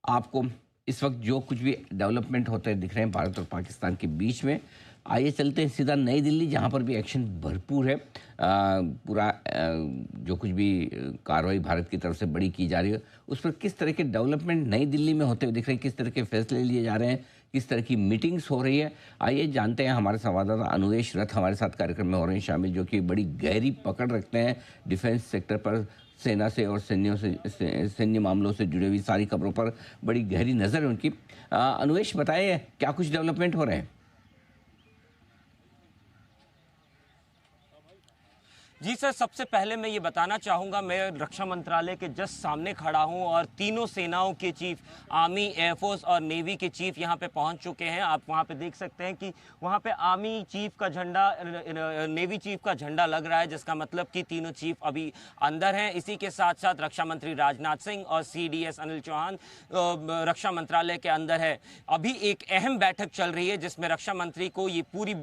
आपको इस वक्त जो कुछ भी डेवलपमेंट होते दिख रहे हैं भारत और पाकिस्तान के बीच में। आइए चलते हैं सीधा नई दिल्ली, जहां पर भी एक्शन भरपूर है। पूरा जो कुछ भी कार्रवाई भारत की तरफ से बड़ी की जा रही है, उस पर किस तरह के डेवलपमेंट नई दिल्ली में होते हुए दिख रहे हैं, किस तरह के फैसले लिए जा रहे हैं, किस तरह की मीटिंग्स हो रही है। आइए जानते हैं। हमारे संवाददाता अनुवेश रथ हमारे साथ कार्यक्रम में हो रहे हैं शामिल, जो कि बड़ी गहरी पकड़ रखते हैं डिफेंस सेक्टर पर, सेना से और सैन्य मामलों से जुड़ी हुई सारी खबरों पर बड़ी गहरी नज़र है उनकी। अनुवेश, बताइए क्या कुछ डेवलपमेंट हो रहे हैं। जी सर, सबसे पहले मैं ये बताना चाहूँगा, मैं रक्षा मंत्रालय के जस्ट सामने खड़ा हूँ और तीनों सेनाओं के चीफ, आर्मी, एयरफोर्स और नेवी के चीफ यहाँ पे पहुँच चुके हैं। आप वहाँ पे देख सकते हैं कि वहाँ पे आर्मी चीफ का झंडा, नेवी चीफ का झंडा लग रहा है, जिसका मतलब कि तीनों चीफ अभी अंदर हैं। इसी के साथ साथ रक्षा मंत्री राजनाथ सिंह और CDS अनिल चौहान रक्षा मंत्रालय के अंदर है। अभी एक अहम बैठक चल रही है जिसमें रक्षा मंत्री को ये पूरी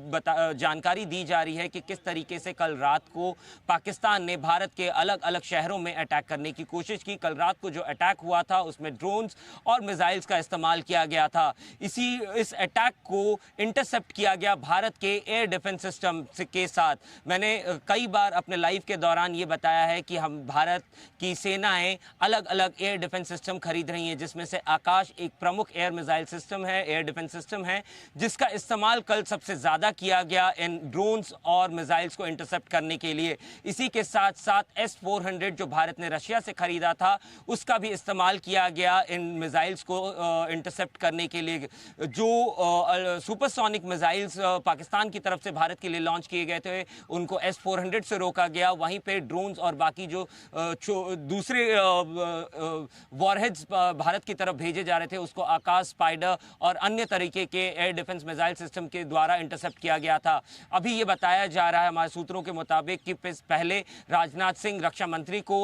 जानकारी दी जा रही है कि किस तरीके से कल रात को पाकिस्तान ने भारत के अलग अलग शहरों में अटैक करने की कोशिश की। कल रात को जो अटैक हुआ था उसमें ड्रोन्स और मिसाइल्स का इस्तेमाल किया गया था। इस अटैक को इंटरसेप्ट किया गया भारत के एयर डिफेंस सिस्टम के साथ। मैंने कई बार अपने लाइव के दौरान ये बताया है कि हम भारत की सेनाएं अलग अलग एयर डिफेंस सिस्टम खरीद रही हैं, जिसमें से आकाश एक प्रमुख एयर मिसाइल सिस्टम है, एयर डिफेंस सिस्टम है, जिसका इस्तेमाल कल सबसे ज्यादा किया गया इन ड्रोन्स और मिसाइल्स को इंटरसेप्ट करने के लिए। इसी के साथ साथ S-400 जो भारत ने रशिया से खरीदा था, उसका भी इस्तेमाल किया गया इन मिसाइल्स को इंटरसेप्ट करने के लिए। जो सुपरसोनिक मिसाइल्स पाकिस्तान की तरफ से भारत के लिए लॉन्च किए गए थे, उनको S-400 से रोका गया। वहीं पे ड्रोन्स और बाकी जो दूसरे वॉरहेड्स भारत की तरफ भेजे जा रहे थे, उसको आकाश, स्पाइडर और अन्य तरीके के एयर डिफेंस मिसाइल सिस्टम के द्वारा इंटरसेप्ट किया गया था। अभी ये बताया जा रहा है हमारे सूत्रों के मुताबिक कि पहले राजनाथ सिंह रक्षा मंत्री को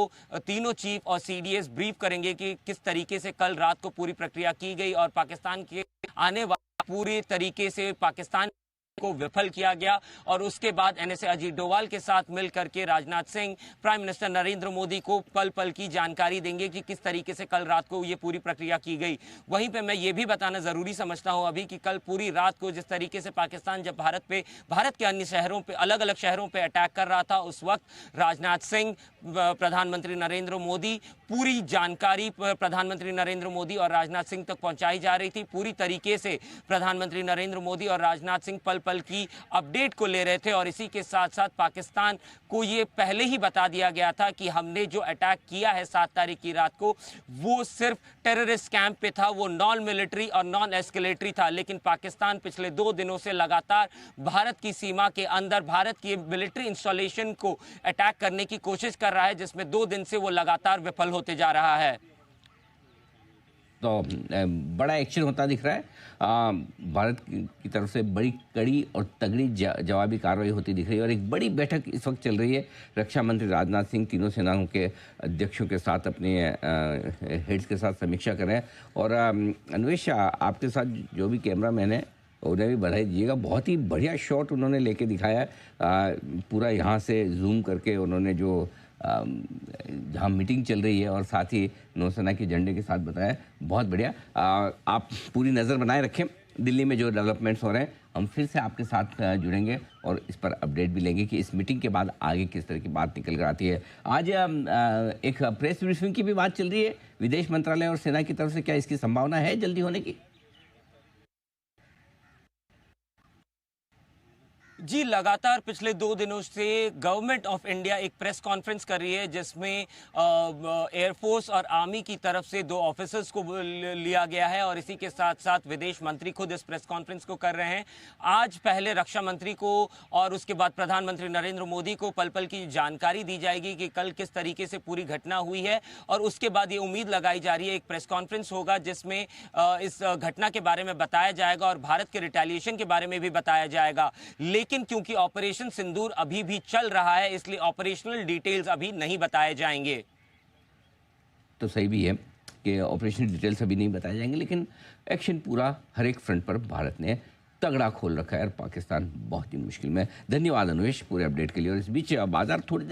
तीनों चीफ और CDS ब्रीफ करेंगे कि किस तरीके से कल रात को पूरी प्रक्रिया की गई और पाकिस्तान के आने वाले पूरी तरीके से पाकिस्तान को विफल किया गया। और उसके बाद NSA अजीत डोवाल के साथ मिलकर के राजनाथ सिंह प्राइम मिनिस्टर नरेंद्र मोदी को पल पल की जानकारी देंगे कि किस तरीके से कल रात को ये पूरी प्रक्रिया की गई। वहीं पे मैं ये भी बताना जरूरी समझता हूं अभी कि कल पूरी रात को जिस तरीके से पाकिस्तान जब भारत के अन्य शहरों पे, अलग अलग शहरों पे अटैक कर रहा था, उस वक्त राजनाथ सिंह, प्रधानमंत्री नरेंद्र मोदी, पूरी जानकारी प्रधानमंत्री नरेंद्र मोदी और राजनाथ सिंह तक पहुंचाई जा रही थी। पूरी तरीके से प्रधानमंत्री नरेंद्र मोदी और राजनाथ सिंह पल पल की अपडेट को ले रहे थे। और इसी के साथ साथ पाकिस्तान को ये पहले ही बता दिया गया था कि हमने जो अटैक किया है 7 तारीख की रात को, वो सिर्फ टेररिस्ट कैंप पे था, वो नॉन मिलिट्री और नॉन एस्केलेटरी था। लेकिन पाकिस्तान पिछले 2 दिनों से लगातार भारत की सीमा के अंदर भारत की मिलिट्री इंस्टॉलेशन को अटैक करने की कोशिश कर रहा है, जिसमें 2 दिन से वो लगातार विफल होते जा रहा है। तो बड़ा एक्शन होता दिख रहा है। भारत की तरफ से बड़ी कड़ी और तगड़ी जवाबी कार्रवाई होती दिख रही है। और एक बड़ी बैठक इस वक्त चल रही है। रक्षा मंत्री राजनाथ सिंह तीनों सेनाओं के अध्यक्षों के साथ, अपने हेड्स के साथ समीक्षा कर रहे हैं। और अन्वेष, आपके साथ जो भी कैमरा मैन है उन्हें भी बधाई दीजिएगा। बहुत ही बढ़िया शॉट उन्होंने लेके दिखाया है। पूरा यहाँ से जूम करके उन्होंने जो जहाँ मीटिंग चल रही है और साथ ही नौसेना के झंडे के साथ बताया, बहुत बढ़िया। आप पूरी नज़र बनाए रखें दिल्ली में जो डेवलपमेंट्स हो रहे हैं। हम फिर से आपके साथ जुड़ेंगे और इस पर अपडेट भी लेंगे कि इस मीटिंग के बाद आगे किस तरह की बात निकल कर आती है। आज एक प्रेस ब्रीफिंग की भी बात चल रही है विदेश मंत्रालय और सेना की तरफ से। क्या इसकी संभावना है जल्दी होने की? जी, लगातार पिछले 2 दिनों से गवर्नमेंट ऑफ इंडिया एक प्रेस कॉन्फ्रेंस कर रही है, जिसमें एयरफोर्स और आर्मी की तरफ से 2 ऑफिसर्स को लिया गया है और इसी के साथ साथ विदेश मंत्री खुद इस प्रेस कॉन्फ्रेंस को कर रहे हैं। आज पहले रक्षा मंत्री को और उसके बाद प्रधानमंत्री नरेंद्र मोदी को पल पल की जानकारी दी जाएगी कि कल किस तरीके से पूरी घटना हुई है। और उसके बाद ये उम्मीद लगाई जा रही है एक प्रेस कॉन्फ्रेंस होगा जिसमें इस घटना के बारे में बताया जाएगा और भारत के रिटेलिएशन के बारे में भी बताया जाएगा। लेकिन क्योंकि ऑपरेशन सिंदूर अभी भी चल रहा है, इसलिए ऑपरेशनल डिटेल्स अभी नहीं बताए जाएंगे। तो सही भी है कि ऑपरेशनल डिटेल्स अभी नहीं बताए जाएंगे, लेकिन एक्शन पूरा हर एक फ्रंट पर भारत ने तगड़ा खोल रखा है और पाकिस्तान बहुत ही मुश्किल में। धन्यवाद अनुवेश पूरे अपडेट के लिए। और इस बीच बाजार थोड़ी